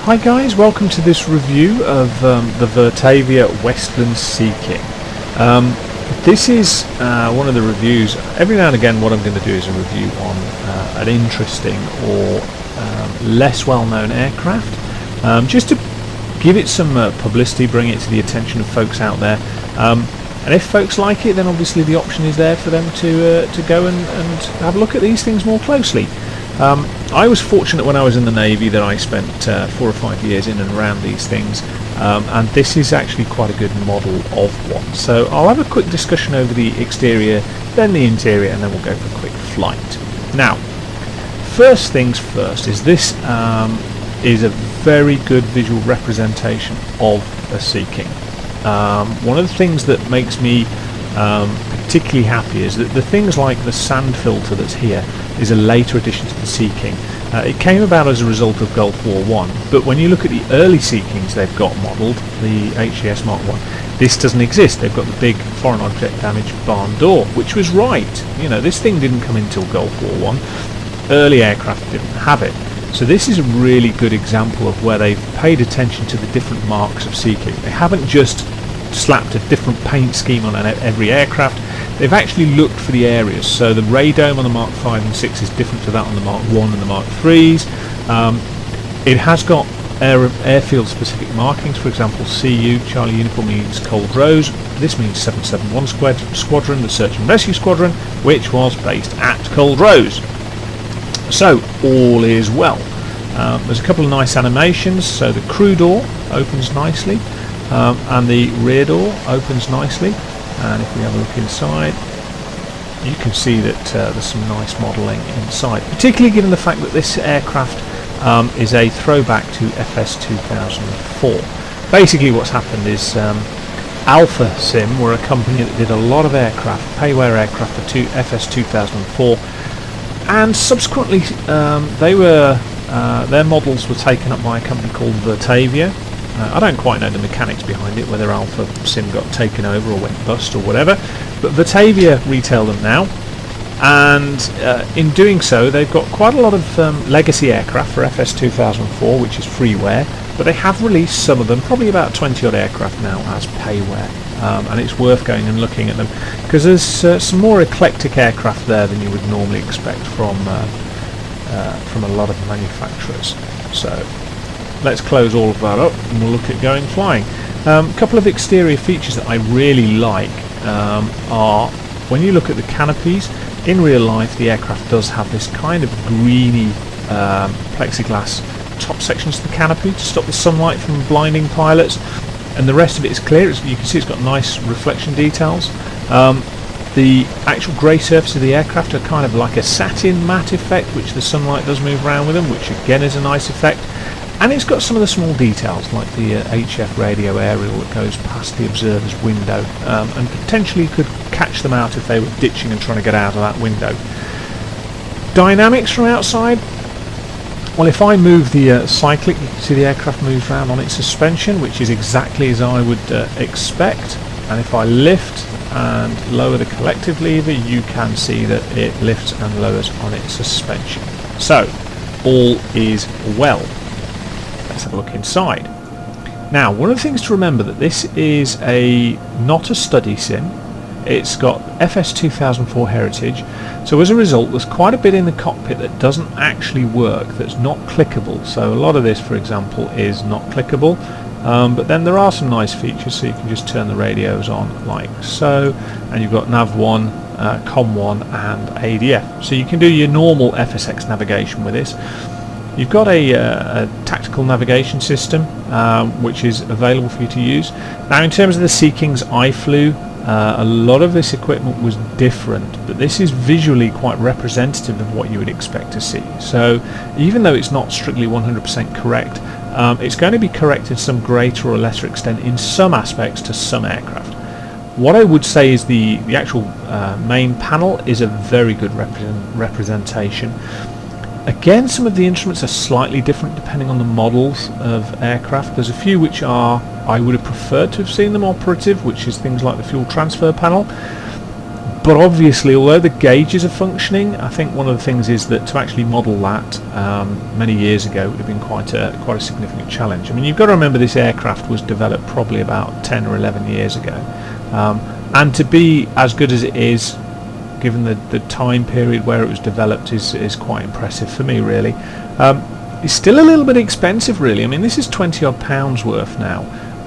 Hi guys, welcome to this review of the Virtavia Westland Seaking. This is one of the reviews. Every now and again what I'm going to do is a review on an interesting or less well-known aircraft, just to give it some publicity, bring it to the attention of folks out there. And if folks like it, then obviously the option is there for them to go and have a look at these things more closely. I was fortunate when I was in the Navy that I spent 4 or 5 years in and around these things, and this is actually quite a good model of one. So I'll have a quick discussion over the exterior, then the interior, and then we'll go for a quick flight. Now, first things first is this is a very good visual representation of a Seaking. One of the things that makes me particularly happy is that the things like the sand filter that's here is a later addition to the Seaking. It came about as a result of Gulf War I, but when you look at the early Seakings they've got modelled, the HES Mark I, this doesn't exist. They've got the big foreign object damage barn door, which was right. You know, this thing didn't come until Gulf War I. Early aircraft didn't have it. So this is a really good example of where they've paid attention to the different marks of Seaking. They haven't just slapped a different paint scheme on every aircraft. They've actually looked for the areas. So the radome on the Mark 5 and 6 is different to that on the Mark 1 and the Mark 3s. It has got airfield specific markings. For example, CU, Charlie Uniform, means Cold Rose. This means 771 Squadron, the Search and Rescue Squadron, which was based at Cold Rose. So all is well. There's a couple of nice animations. So the crew door opens nicely, and the rear door opens nicely. And if we have a look inside, you can see that there's some nice modelling inside, particularly given the fact that this aircraft is a throwback to FS 2004. Basically what's happened is Alphasim were a company that did a lot of aircraft, payware aircraft for FS 2004, and subsequently their models were taken up by a company called Virtavia. I don't quite know the mechanics behind it, whether Alphasim got taken over or went bust or whatever, but Virtavia retail them now, and in doing so they've got quite a lot of legacy aircraft for FS 2004, which is freeware, but they have released some of them, probably about 20 odd aircraft now, as payware, and it's worth going and looking at them because there's some more eclectic aircraft there than you would normally expect from a lot of manufacturers. So let's close all of that up and we'll look at going flying. A couple of exterior features that I really like are when you look at the canopies. In real life the aircraft does have this kind of greeny plexiglass top sections to the canopy to stop the sunlight from blinding pilots, and the rest of it is clear. You can see it's got nice reflection details. The actual grey surface of the aircraft are kind of like a satin matte effect, which the sunlight does move around with them, which again is a nice effect. And it's got some of the small details like the HF radio aerial that goes past the observer's window, and potentially could catch them out if they were ditching and trying to get out of that window. Dynamics from outside. Well, if I move the cyclic, you can see the aircraft moves around on its suspension, which is exactly as I would expect. And if I lift and lower the collective lever, you can see that it lifts and lowers on its suspension. So all is well. Let's have a look inside. Now, one of the things to remember that this is not a study sim. It's got FS 2004 heritage, so as a result there's quite a bit in the cockpit that doesn't actually work, that's not clickable. So a lot of this, for example, is not clickable, but then there are some nice features. So you can just turn the radios on like so, and you've got Nav 1, Com 1 and ADF, so you can do your normal FSX navigation with this. You've got a tactical navigation system which is available for you to use. Now, in terms of the Seakings I flew, a lot of this equipment was different, but this is visually quite representative of what you would expect to see. So even though it's not strictly 100% correct, it's going to be correct to some greater or lesser extent in some aspects to some aircraft. What I would say is the actual main panel is a very good representation. Again, some of the instruments are slightly different depending on the models of aircraft. There's a few which are, I would have preferred to have seen them operative, which is things like the fuel transfer panel. But obviously, although the gauges are functioning, I think one of the things is that to actually model that many years ago would have been quite a significant challenge. I mean, you've got to remember this aircraft was developed probably about 10 or 11 years ago, and to be as good as it is, given the time period where it was developed, is quite impressive for me, really. It's still a little bit expensive, really. I mean, this is 20 odd pounds worth now,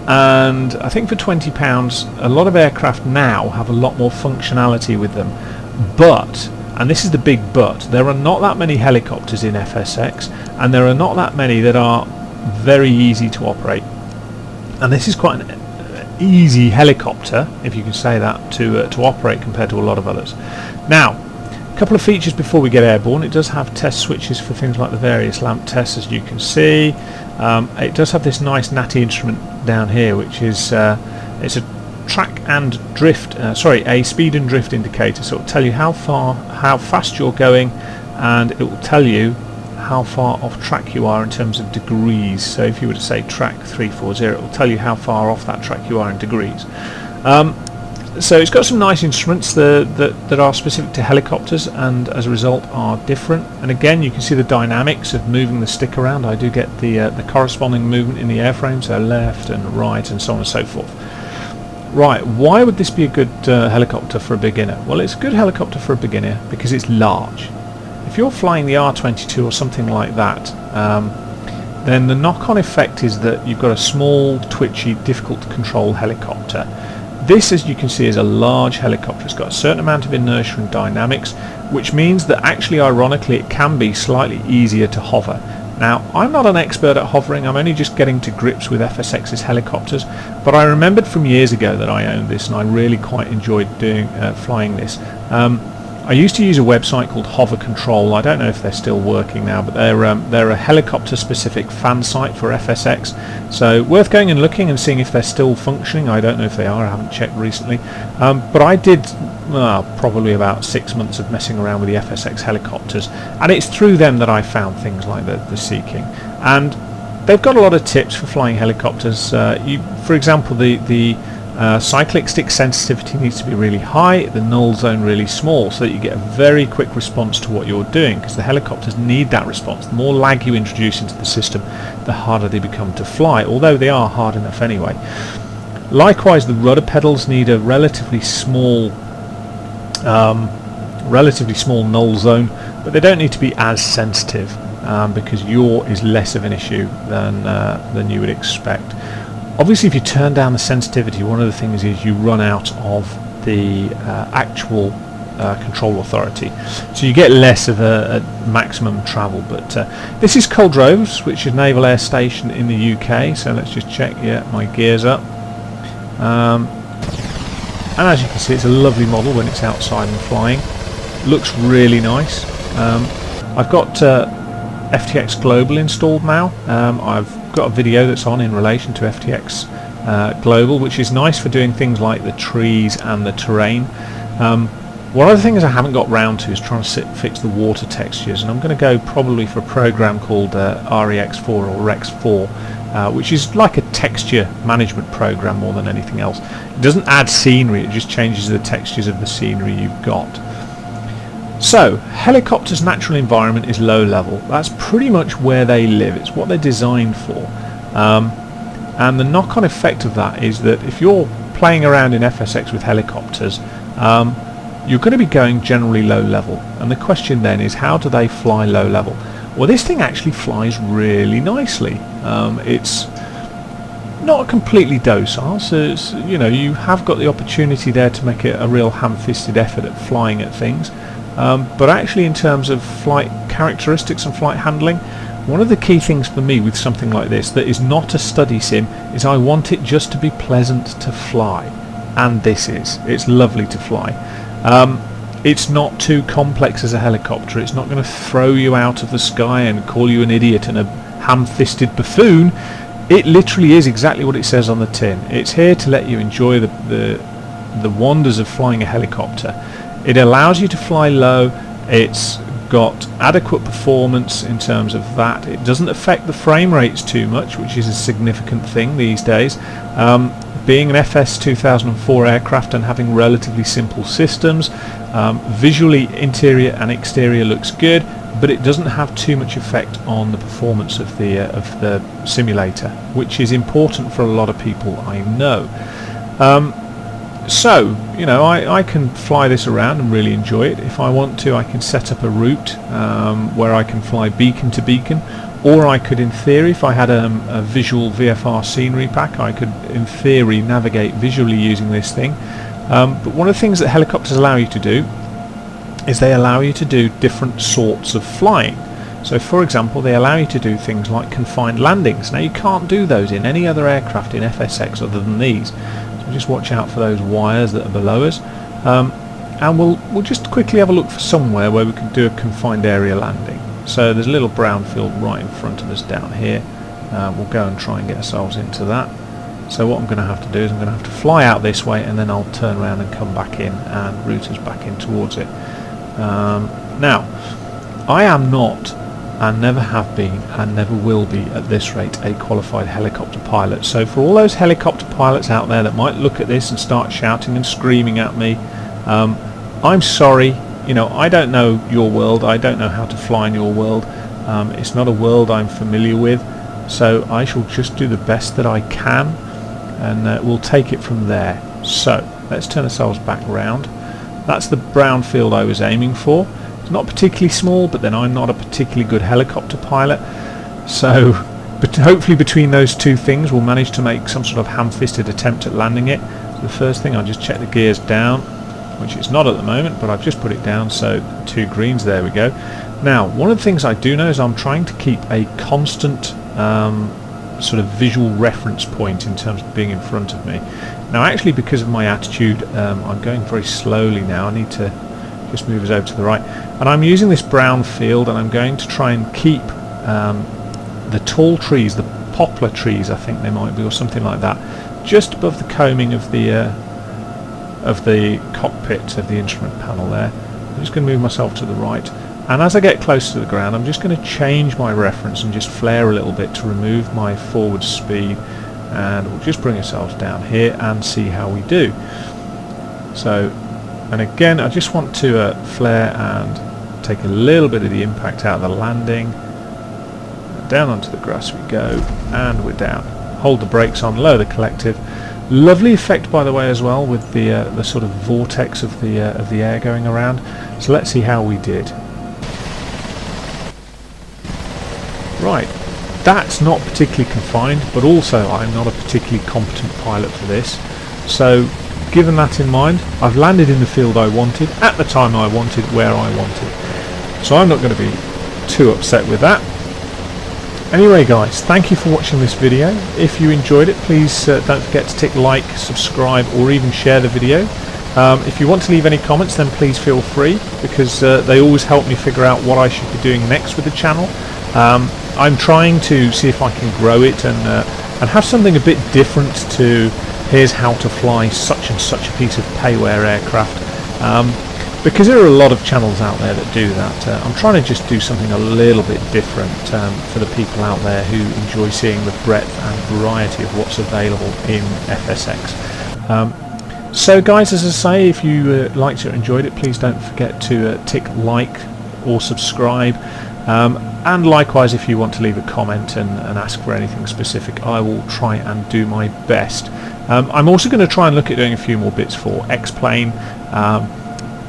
and I think for £20 a lot of aircraft now have a lot more functionality with them, but, and this is the big but, there are not that many helicopters in FSX, and there are not that many that are very easy to operate, and this is quite an easy helicopter, if you can say that, to operate compared to a lot of others. Now, a couple of features before we get airborne. It does have test switches for things like the various lamp tests, as you can see. It does have this nice natty instrument down here, which is it's a track and drift, a speed and drift indicator, so it will tell you how fast you're going, and it will tell you how far off track you are in terms of degrees. So if you were to say track 340, it will tell you how far off that track you are in degrees. So it's got some nice instruments that are specific to helicopters, and as a result are different. And again, you can see the dynamics of moving the stick around. I do get the corresponding movement in the airframe, so left and right and so on and so forth. Right, why would this be a good helicopter for a beginner? Well, it's a good helicopter for a beginner because it's large. If you're flying the R-22 or something like that, then the knock-on effect is that you've got a small, twitchy, difficult to control helicopter. This, as you can see, is a large helicopter. It's got a certain amount of inertia and dynamics, which means that actually, ironically, it can be slightly easier to hover. Now, I'm not an expert at hovering, I'm only just getting to grips with FSX's helicopters, but I remembered from years ago that I owned this and I really quite enjoyed flying this. I used to use a website called Hover Control. I don't know if they're still working now, but they're a helicopter specific fan site for FSX, so worth going and looking and seeing if they're still functioning. I don't know if they are, I haven't checked recently, but I did probably about 6 months of messing around with the FSX helicopters, and it's through them that I found things like the Seaking, and they've got a lot of tips for flying helicopters. For example, the cyclic stick sensitivity needs to be really high, the null zone really small, so that you get a very quick response to what you're doing, because the helicopters need that response. The more lag you introduce into the system, the harder they become to fly, although they are hard enough anyway. Likewise, the rudder pedals need a relatively small null zone, but they don't need to be as sensitive, because yaw is less of an issue than you would expect. Obviously, if you turn down the sensitivity, one of the things is you run out of the actual control authority, so you get less of a maximum travel. But this is Culdroves, which is Naval Air Station in the UK, so let's just check. Yeah, my gear's up, and as you can see, it's a lovely model when it's outside and flying. Looks really nice. I've got FTX Global installed now. I've got a video that's on in relation to FTX Global, which is nice for doing things like the trees and the terrain. One of the things I haven't got round to is trying to fix the water textures, and I'm going to go probably for a program called REX4 or REX4, which is like a texture management program more than anything else. It doesn't add scenery, it just changes the textures of the scenery you've got. So, helicopters' natural environment is low level. That's pretty much where they live. It's what they're designed for. And the knock-on effect of that is that if you're playing around in FSX with helicopters, you're going to be going generally low level. And the question then is, how do they fly low level? Well, this thing actually flies really nicely. It's not completely docile, so it's, you have got the opportunity there to make a real ham-fisted effort at flying at things. But actually, in terms of flight characteristics and flight handling, one of the key things for me with something like this that is not a study sim is I want it just to be pleasant to fly, and this is. It's lovely to fly. It's not too complex as a helicopter. It's not going to throw you out of the sky and call you an idiot and a ham-fisted buffoon. It literally is exactly what it says on the tin. It's here to let you enjoy the wonders of flying a helicopter. It allows you to fly low. It's got adequate performance in terms of that. It doesn't affect the frame rates too much, which is a significant thing these days. being an FS 2004 aircraft and having relatively simple systems, visually interior and exterior looks good, but it doesn't have too much effect on the performance of the simulator, which is important for a lot of people, I know. So, you know, I can fly this around and really enjoy it. If I want to, I can set up a route where I can fly beacon to beacon, or I could, in theory, if I had a visual VFR scenery pack, I could, in theory, navigate visually using this thing. But one of the things that helicopters allow you to do is they allow you to do different sorts of flying. So, for example, they allow you to do things like confined landings. Now, you can't do those in any other aircraft in FSX other than these. So just watch out for those wires that are below us. And we'll just quickly have a look for somewhere where we can do a confined area landing. So there's a little brown field right in front of us down here. We'll go and try and get ourselves into that. So what I'm going to have to do is I'm going to have to fly out this way, and then I'll turn around and come back in and route us back in towards it. Now, I am not, and never have been, and never will be at this rate, a qualified helicopter pilot. So for all those helicopter pilots out there that might look at this and start shouting and screaming at me, I'm sorry. You know, I don't know your world. I don't know how to fly in your world. It's not a world I'm familiar with, so I shall just do the best that I can, and we'll take it from there. So let's turn ourselves back round. That's the brown field I was aiming for. It's not particularly small, but then I'm not a particularly good helicopter pilot, so but hopefully between those two things we'll manage to make some sort of ham-fisted attempt at landing it. So the first thing, I'll just check the gears down, which it's not at the moment, but I've just put it down, so 2 greens, there we go. Now, one of the things I do know is I'm trying to keep a constant sort of visual reference point in terms of being in front of me. Now, actually, because of my attitude, I'm going very slowly now. I need to just move us over to the right, and I'm using this brown field, and I'm going to try and keep the tall trees, the poplar trees I think they might be, or something like that, just above the coaming of the cockpit of the instrument panel there. I'm just going to move myself to the right, and as I get close to the ground I'm just going to change my reference and just flare a little bit to remove my forward speed, and we'll just bring ourselves down here and see how we do. So, and again I just want to flare and take a little bit of the impact out of the landing. Down onto the grass we go, and we're down. Hold the brakes on, lower the collective. Lovely effect, by the way, as well, with the sort of vortex of the air going around. So let's see how we did. Right, that's not particularly confined, but also I'm not a particularly competent pilot for this. So, given that in mind, I've landed in the field I wanted, at the time I wanted, where I wanted. So I'm not going to be too upset with that. Anyway guys, thank you for watching this video. If you enjoyed it, please don't forget to tick like, subscribe, or even share the video. If you want to leave any comments, then please feel free, because they always help me figure out what I should be doing next with the channel. I'm trying to see if I can grow it and have something a bit different to here's how to fly such and such a piece of payware aircraft. Because there are a lot of channels out there that do that. I'm trying to just do something a little bit different for the people out there who enjoy seeing the breadth and variety of what's available in FSX. So guys, as I say, if you liked it or enjoyed it, please don't forget to tick like or subscribe. And likewise, if you want to leave a comment and ask for anything specific, I will try and do my best. I'm also going to try and look at doing a few more bits for X-Plane.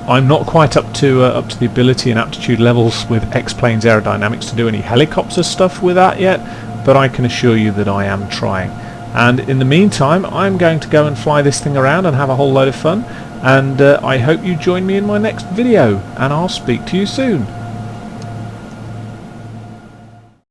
I'm not quite up to the ability and aptitude levels with X-Plane's aerodynamics to do any helicopter stuff with that yet, but I can assure you that I am trying. And in the meantime, I'm going to go and fly this thing around and have a whole load of fun, and I hope you join me in my next video, and I'll speak to you soon.